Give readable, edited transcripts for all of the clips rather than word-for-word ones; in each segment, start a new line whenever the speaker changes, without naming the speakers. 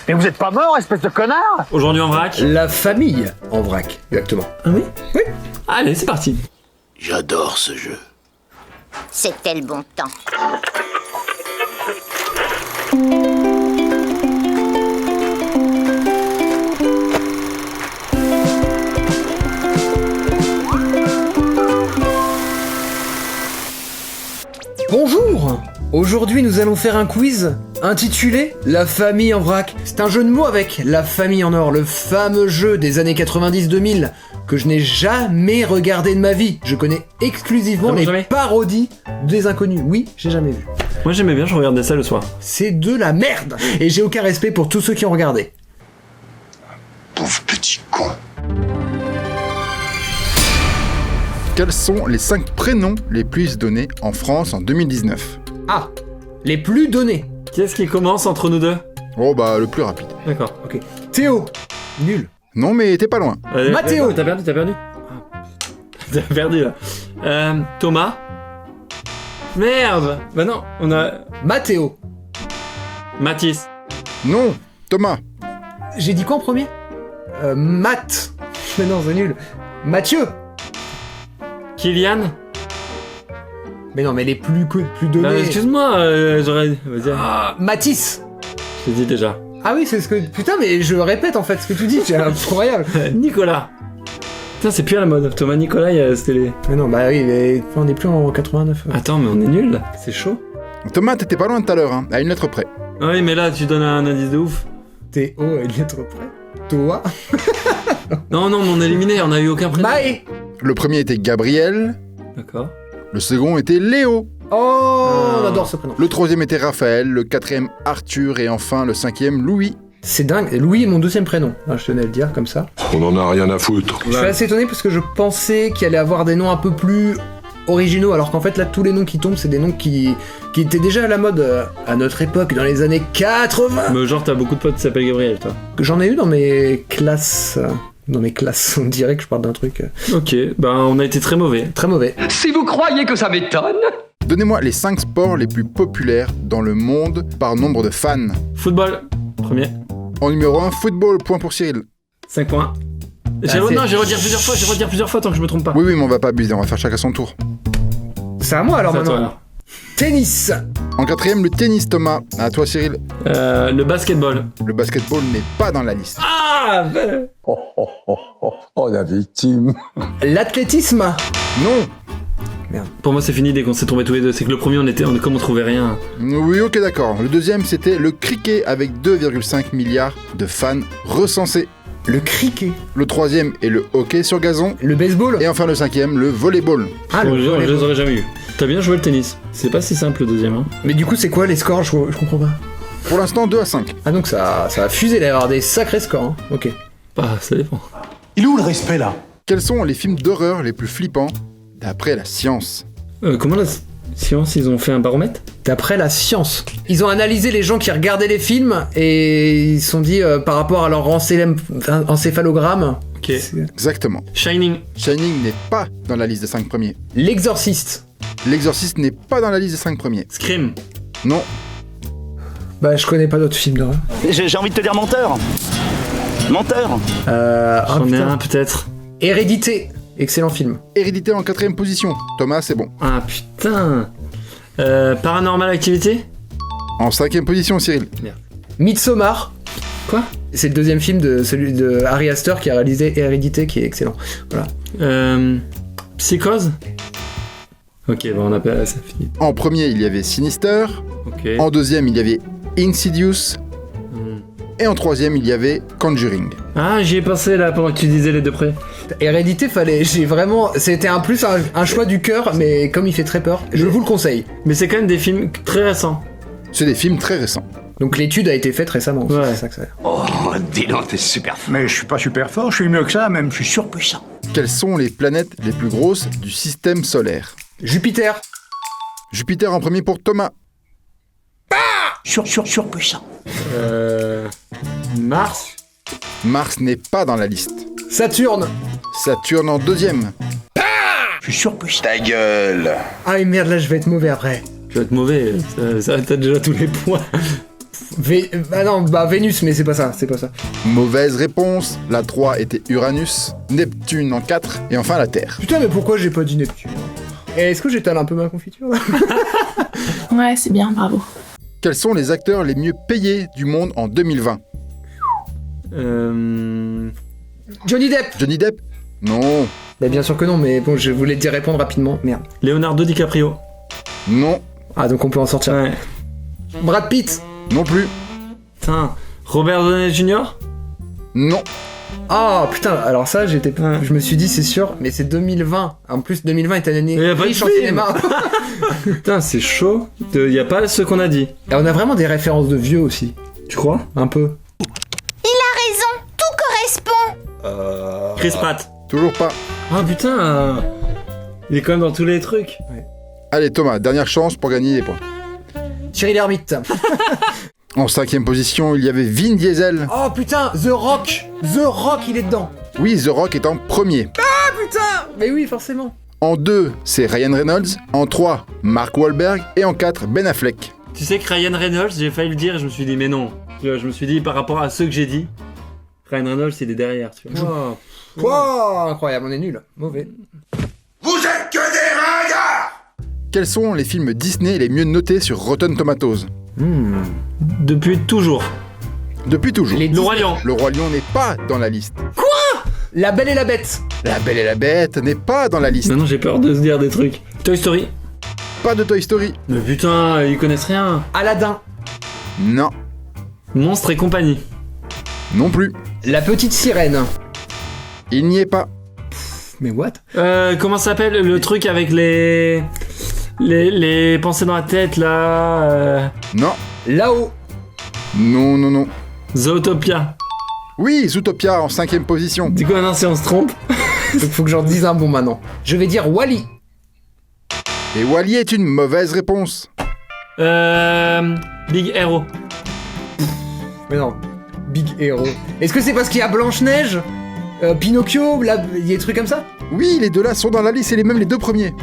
Mais vous êtes pas mort, espèce de connard!
Aujourd'hui en vrac.
La famille en vrac, exactement.
Ah oui?
Oui.
Allez, c'est parti.
J'adore ce jeu.
C'était le bon temps.
Bonjour! Aujourd'hui, nous allons faire un quiz intitulé La famille en vrac. C'est un jeu de mots avec La famille en or, le fameux jeu des années 90-2000 que je n'ai jamais regardé de ma vie. Je connais exclusivement les parodies des inconnus. Oui, j'ai jamais vu.
Moi j'aimais bien, je regardais ça le soir.
C'est de la merde! Et j'ai aucun respect pour tous ceux qui ont regardé.
Pauvre petit con.
Quels sont les 5 prénoms les plus donnés en France en 2019?
Ah! Les plus donnés.
Qui est-ce qui commence entre nous deux?
Oh bah le plus rapide.
D'accord.
Ok. Théo. Nul.
Non mais t'es pas loin.
Mathéo.
T'as perdu. Ah. T'as perdu là. Thomas. Merde. Bah non, on a...
Mathéo.
Mathis.
Non, Thomas.
J'ai dit quoi en premier? Matt. Mais non, c'est nul. Mathieu.
Kylian.
Mais non, mais les plus donnés.
Excuse-moi, j'aurais... Vas-y.
Mathis.
Je l'ai dit déjà.
Ah oui, c'est ce que... Putain, mais je répète en fait ce que tu dis, c'est incroyable.
Nicolas. Putain, c'est plus à la mode. Thomas Nicolas, c'était les...
Mais non, bah oui, mais on n'est plus en 89.
Attends, mais on est nuls là. C'est chaud.
Thomas, t'étais pas loin tout à l'heure, hein, à une lettre près.
Ah oui, mais là, tu donnes un indice de ouf.
T-O à une lettre près. Toa.
Non, mais on a éliminé, on a eu aucun prénom.
Maë.
Le premier était Gabriel.
D'accord.
Le second était Léo.
Oh, on adore ce prénom.
Le troisième était Raphaël. Le quatrième Arthur. Et enfin le cinquième Louis.
C'est dingue. Louis est mon deuxième prénom. Je tenais à le dire comme ça.
On en a rien à foutre.
Je suis assez étonné parce que je pensais qu'il allait avoir des noms un peu plus originaux, alors qu'en fait là tous les noms qui tombent c'est des noms qui étaient déjà à la mode à notre époque, dans les années 80.
Mais genre t'as beaucoup de potes qui s'appellent Gabriel, toi.
J'en ai eu dans mes classes. On dirait que je parle d'un truc.
Ok, bah on a été très mauvais.
Très mauvais.
Si vous croyez que ça m'étonne...
Donnez-moi les 5 sports les plus populaires dans le monde par nombre de fans.
Football, premier.
En numéro 1, football, point pour Cyril.
5 points. Non, je vais redire plusieurs fois tant que je me trompe pas.
Oui, mais on va pas abuser, on va faire chacun son tour.
C'est à moi alors
C'est à
maintenant.
toi, alors.
Tennis.
En quatrième, le tennis, Thomas. À toi, Cyril.
Le basketball.
Le basketball n'est pas dans la liste.
Ah
Oh, la victime.
L'athlétisme.
Non.
Pour moi c'est fini dès qu'on s'est trouvés tous les deux. C'est que le premier comme on trouvait rien.
Oui, ok, d'accord. Le deuxième, c'était le cricket avec 2,5 milliards de fans recensés.
Le cricket.
Le troisième est le hockey sur gazon.
Le baseball.
Et enfin le cinquième, le volleyball.
Ah, le
Je
volleyball.
les aurais jamais eu. T'as bien joué le tennis. C'est pas si simple le deuxième. Hein.
Mais du coup c'est quoi les scores? Je comprends pas.
Pour l'instant, 2-5.
Ah donc ça va fuser, il va y avoir des sacrés scores. Hein. Ok.
Bah ça dépend.
Il est où le respect là?
Quels sont les films d'horreur les plus flippants d'après la science?
Comment la science, ils ont fait un baromètre?
D'après la science. Ils ont analysé les gens qui regardaient les films et ils se sont dit par rapport à leur encéphalogramme.
Ok.
Exactement.
Shining.
Shining n'est pas dans la liste des 5 premiers.
L'exorciste.
L'exorciste n'est pas dans la liste des 5 premiers.
Scream.
Non.
Bah je connais pas d'autres films d'horreur.
J'ai envie de te dire menteur. Menteur.
J'en ai un peut-être.
Hérédité. Excellent film.
Hérédité en 4ème position. Thomas, c'est bon.
Ah putain. Paranormal Activity.
En 5ème position, Cyril.
Midsommar.
Quoi?
C'est le deuxième film de celui de Ari Aster qui a réalisé Hérédité, qui est excellent. Voilà.
Psychose. Ok, bon on a pas... ça finit.
En premier, il y avait Sinister.
Ok.
En deuxième, il y avait Insidious. Et en troisième, il y avait Conjuring.
Ah, j'y ai pensé là pendant que tu disais les deux près.
Hérédité, c'était un choix du cœur, mais comme il fait très peur, je vous le conseille.
Mais c'est quand même des films très récents.
C'est des films très récents.
Donc l'étude a été faite récemment.
Ouais.
C'est ça que ça a l'air.
Oh, dis donc, t'es super fort.
Mais je suis pas super fort, je suis mieux que ça même, je suis surpuissant.
Quelles sont les planètes les plus grosses du système solaire?
Jupiter.
Jupiter en premier pour Thomas.
Surpuissant.
Mars.
Mars n'est pas dans la liste.
Saturne.
Saturne en deuxième.
Je suis surpuissant.
Ta gueule.
Ah et merde, là je vais être mauvais après.
Tu vas être mauvais, ça t'as déjà tous les points.
Vénus, mais c'est pas ça.
Mauvaise réponse. La 3 était Uranus, Neptune en 4 et enfin la Terre.
Putain, mais pourquoi j'ai pas dit Neptune? Et est-ce que j'étale un peu ma confiture là?
Ouais, c'est bien, bravo.
Quels sont les acteurs les mieux payés du monde en 2020?
Johnny Depp.
Johnny Depp? Non.
Bah bien sûr que non, mais bon, je voulais te répondre rapidement. Merde.
Leonardo DiCaprio.
Non.
Ah, donc on peut en sortir.
Ouais.
Brad Pitt.
Non plus.
Putain. Robert Downey Jr.
Non.
Ah putain, alors ça, je me suis dit c'est sûr, mais c'est 2020. En plus, 2020 est une année
Mais y a pas de
riche en
film.
cinéma.
Putain, c'est chaud. Y a pas ce qu'on a dit.
Et on a vraiment des références de vieux aussi.
Tu crois?
Un peu.
Il a raison, tout correspond.
Chris Pratt.
Toujours pas.
Ah putain. Il est quand même dans tous les trucs.
Allez Thomas, dernière chance pour gagner des points.
Thierry Lhermitte.
En 5e position, il y avait Vin Diesel.
Oh putain, The Rock. The Rock, il est dedans.
Oui, The Rock est en premier.
Ah putain. Mais oui, forcément.
En 2, c'est Ryan Reynolds. En 3, Mark Wahlberg. Et en 4, Ben Affleck.
Tu sais que Ryan Reynolds, j'ai failli le dire et je me suis dit mais non. Je me suis dit par rapport à ceux que j'ai dit, Ryan Reynolds il est derrière. Tu vois.
Wow, incroyable, on est nul. Mauvais.
Vous êtes que des ringards!
Quels sont les films Disney les mieux notés sur Rotten Tomatoes?
Depuis toujours.
Depuis toujours.
Le Roi Lion.
Le Roi Lion n'est pas dans la liste.
La Belle et la Bête.
La Belle et la Bête n'est pas dans la liste.
Maintenant j'ai peur de se dire des trucs. Toy Story.
Pas de Toy Story.
Mais putain, ils connaissent rien.
Aladdin.
Non.
Monstres et compagnie.
Non plus.
La Petite Sirène.
Il n'y est pas.
Mais what?
Comment ça s'appelle le truc avec les pensées dans la tête là
Non.
Là-haut.
Non, non, non.
Zootopia.
Oui, Zootopia en 5e position.
Du coup maintenant si on se trompe.
Donc faut que j'en dise un bon maintenant. Je vais dire Wall-E.
Et Wall-E est une mauvaise réponse.
Big Hero.
Mais non. Big Hero. Est-ce que c'est parce qu'il y a Blanche-Neige, Pinocchio, là, il y a des trucs comme ça?
Oui, les deux là sont dans la liste et même les deux premiers.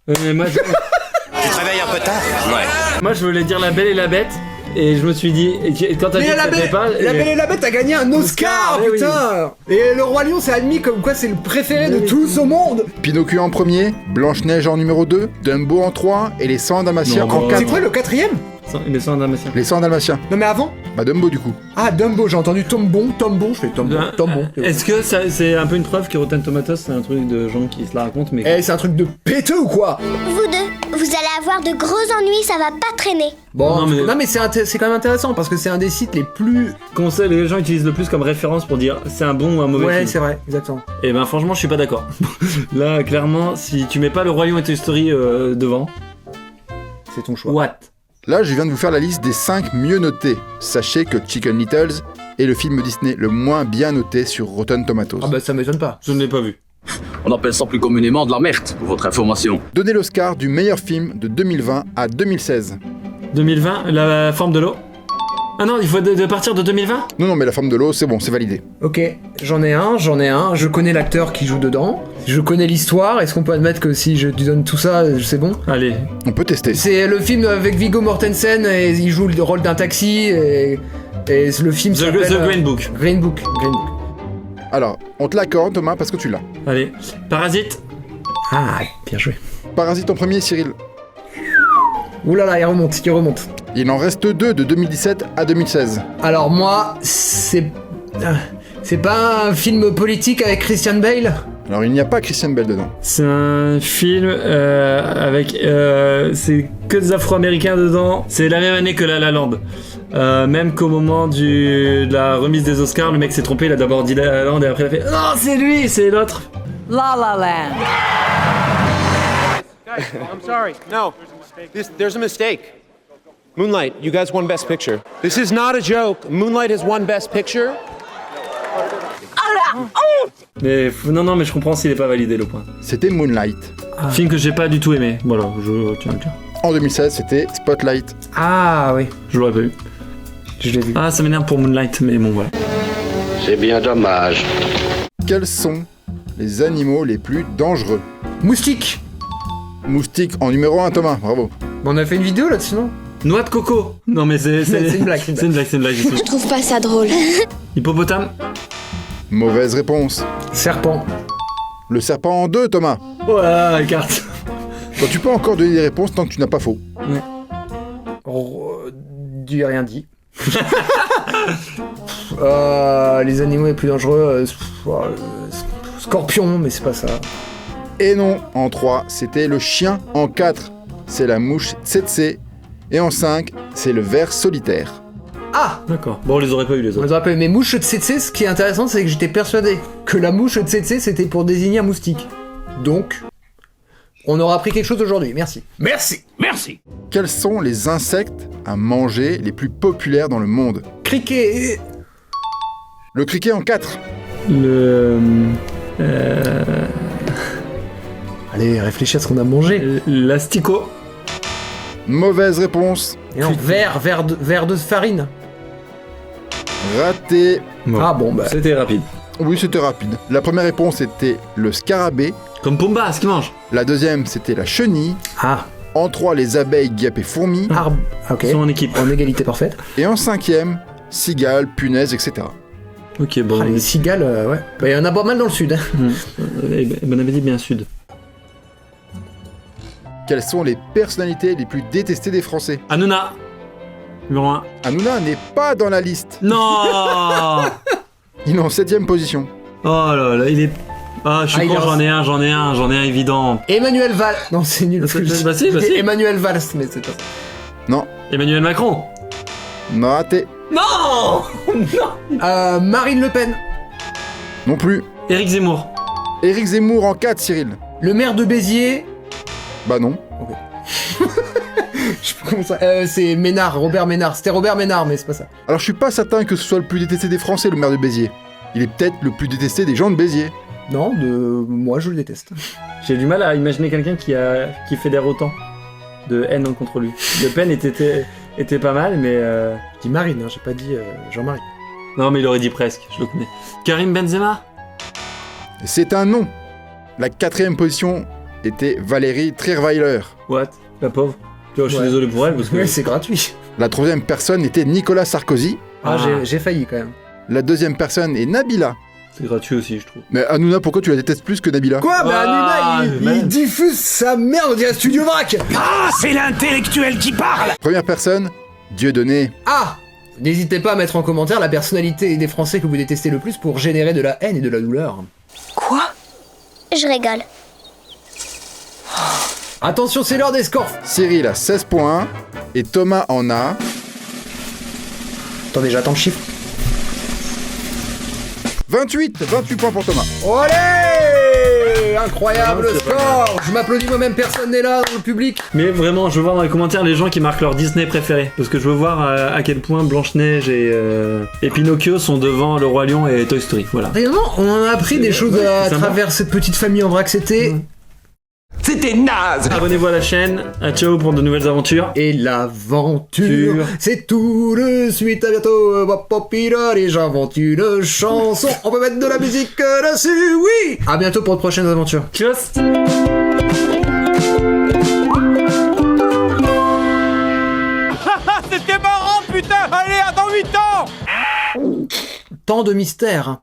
Moi,
Tu te réveilles un peu tard? Ouais.
moi je voulais dire La Belle et la Bête et je me suis dit et quand t'as dit
Mais
que ça fait pas
La Belle et la Bête a gagné un Oscar,
Oscar,
putain. Et le Roi Lion c'est admis comme quoi c'est le préféré de tous au monde.
Pinocchio en premier, Blanche-Neige en numéro 2, Dumbo en 3 et les 100 Dalmatiens
Non,
en
bah,
4.
C'est quoi le quatrième?
les soins dalmatiens.
Les 100 Dalmatiens.
Non mais avant?
Bah Dumbo du coup.
Ah Dumbo, j'ai entendu Tombon, je fais Tombon.
Est-ce que c'est un peu une preuve que Rotten Tomatoes c'est un truc de gens qui se la racontent mais
Eh, c'est un truc de péteux ou quoi?
Vous deux, vous allez avoir de gros ennuis, ça va pas traîner.
Bon,
Non, mais-
c'est quand même intéressant parce que c'est un des sites les plus...
qu'on sait les gens utilisent le plus comme référence pour dire c'est un bon ou un mauvais
Ouais,
film.
c'est vrai, exactement.
Et ben franchement je suis pas d'accord. Là clairement si tu mets pas le Roi Lion et Toy Story devant,
C'est ton choix.
what?
Là, je viens de vous faire la liste des 5 mieux notés. Sachez que Chicken Littles est le film Disney le moins bien noté sur Rotten Tomatoes.
Ah bah ça m'étonne pas.
Je ne l'ai pas vu.
On appelle ça plus communément de la merde, pour votre information.
Donnez l'Oscar du meilleur film de 2020 à 2016.
2020, La Forme de l'eau. Ah non, il faut de partir de 2020.
Non, mais La Forme de l'eau, c'est bon, c'est validé.
Ok, j'en ai un, je connais l'acteur qui joue dedans, je connais l'histoire, est-ce qu'on peut admettre que si je lui donne tout ça, c'est bon?
Allez.
On peut tester.
C'est le film avec Viggo Mortensen et il joue le rôle d'un taxi et le film s'appelle...
The Green Book.
Green Book.
Alors, on te l'accorde, Thomas, parce que tu l'as.
Allez. Parasite.
Ah, bien joué.
Parasite en premier, Cyril.
Ouh là là, il remonte.
Il en reste 2 de 2017 à 2016.
Alors moi, c'est pas un film politique avec Christian Bale?
Alors, il n'y a pas Christian Bale dedans.
C'est un film avec... c'est que des Afro-Américains dedans. C'est la même année que La La Land. Même qu'au moment de la remise des Oscars, le mec s'est trompé, il a d'abord dit La La Land et après il a fait « Non, c'est lui, c'est l'autre !»
La La Land.
Guys, I'm sorry. No, there's a mistake. Moonlight, you guys won Best Picture. This is not a joke. Moonlight has won Best Picture.
Mais non, mais je comprends s'il est pas validé le point.
C'était Moonlight.
Film que j'ai pas du tout aimé. Voilà, je tiens à le dire.
En 2016, c'était Spotlight.
Ah oui,
Je l'aurais pas eu.
je l'ai vu.
Ah, ça m'énerve pour Moonlight, mais bon, voilà.
C'est bien dommage.
Quels sont les animaux les plus dangereux?
Moustique.
Moustique en numéro 1, Thomas, bravo.
On a fait une vidéo là-dessus, non?
Noix de coco. Non mais c'est
une blague,
c'est une blague, j'y suis.
Je trouve pas ça drôle.
Hippopotame.
Mauvaise réponse.
Serpent.
Le serpent en 2, Thomas.
Ouais, carte.
Toi, tu peux encore donner des réponses tant que tu n'as pas faux.
J'ai rien dit. Les animaux les plus dangereux, scorpion, mais c'est pas ça.
Et non, en 3, c'était le chien. En 4, c'est la mouche tsetse. Et en 5, c'est le ver solitaire.
Ah,
D'accord. Bon, on les aurait pas eu les
on
autres.
les rappelle, mais mouche tsetse, ce qui est intéressant, c'est que j'étais persuadé que la mouche tsetse, c'était pour désigner un moustique. Donc, on aura appris quelque chose aujourd'hui, merci.
Merci.
Quels sont les insectes à manger les plus populaires dans le monde?
Criquet.
Le criquet en 4.
Le.
Allez, réfléchis à ce qu'on a mangé.
L'asticot.
Mauvaise réponse.
Et non, verre de farine.
Raté.
Ah bon, bah.
C'était rapide.
Oui, c'était rapide. La première réponse était le scarabée.
Comme Pumba, ce qu'il mange.
La deuxième, c'était la chenille.
Ah,
En 3, les abeilles, guêpes et fourmis.
arbre. Ok.
Ils sont en équipe.
En égalité parfaite.
Et en 5e, cigales, punaises, etc.
Ok, bon.
Ah, les cigales, ouais. Bah, il y en a pas mal dans le sud. Hein.
Bon appétit bien sud.
Quelles sont les personnalités les plus détestées des Français?
Hanouna. Numéro 1.
Hanouna n'est pas dans la liste.
Non.
Il est en 7e position.
Oh là là, il est. Ah, je suis
Ah, il
con,
est en-
j'en ai un évident.
Emmanuel Valls. Non, c'est nul.
Bah si.
Emmanuel Valls, mais c'est pas ça.
Non,
Emmanuel Macron.
raté.
Non.
Marine Le Pen.
Non plus.
Éric Zemmour.
Éric Zemmour en 4, Cyril.
Le maire de Béziers.
Bah non.
Je sais pas comment ça. C'est Ménard, Robert Ménard. C'était Robert Ménard, mais c'est pas ça.
Alors je suis pas certain que ce soit le plus détesté des Français, le maire de Béziers. Il est peut-être le plus détesté des gens de Béziers.
Non, moi je le déteste.
J'ai du mal à imaginer quelqu'un qui fédère autant de haine contre lui. Le Pen était pas mal, mais
Je dis Marine, hein, j'ai pas dit Jean-Marie.
non, mais il aurait dit presque. Je le connais. Karim Benzema.
Et c'est un nom. La 4e position était Valérie Trierweiler.
What? La pauvre. Tu vois, je suis
Ouais.
désolé pour elle parce que.
Ouais, c'est gratuit.
La 3e personne était Nicolas Sarkozy.
Ah,
Ah.
j'ai failli quand même.
La 2e personne est Nabila.
C'est gratuit aussi, je trouve.
Mais Hanouna, pourquoi tu la détestes plus que Nabila?
Quoi? Bah
Ah,
Hanouna,
mais-
il diffuse sa merde, on dirait Studio Vrac.
Ah, c'est l'intellectuel qui parle.
Première personne, Dieudonné.
Ah! N'hésitez pas à mettre en commentaire la personnalité des Français que vous détestez le plus pour générer de la haine et de la douleur.
Quoi? Je rigole.
Attention, c'est l'heure des scores.
Cyril a 16 points et Thomas en a...
Attendez, j'attends le chiffre.
28 points pour Thomas.
Olé! Incroyable
Non, c'est
score! Je m'applaudis moi-même, personne n'est là dans le public.
Mais vraiment, je veux voir dans les commentaires les gens qui marquent leur Disney préféré. Parce que je veux voir à quel point Blanche-Neige et Pinocchio sont devant Le Roi Lion et Toy Story. Voilà.
Réellement, on en a appris des choses à
c'est sympa.
travers cette petite famille en vrac, c'était...
C'était naze.
Abonnez-vous à la chaîne. À ciao pour de nouvelles aventures.
Et l'aventure, c'est tout de suite, à bientôt. Et j'invente une chanson, on peut mettre de la musique dessus, oui. À bientôt pour de prochaines aventures.
Tchuss.
C'était marrant, putain. Allez, à dans 8 ans.
Tant de mystères.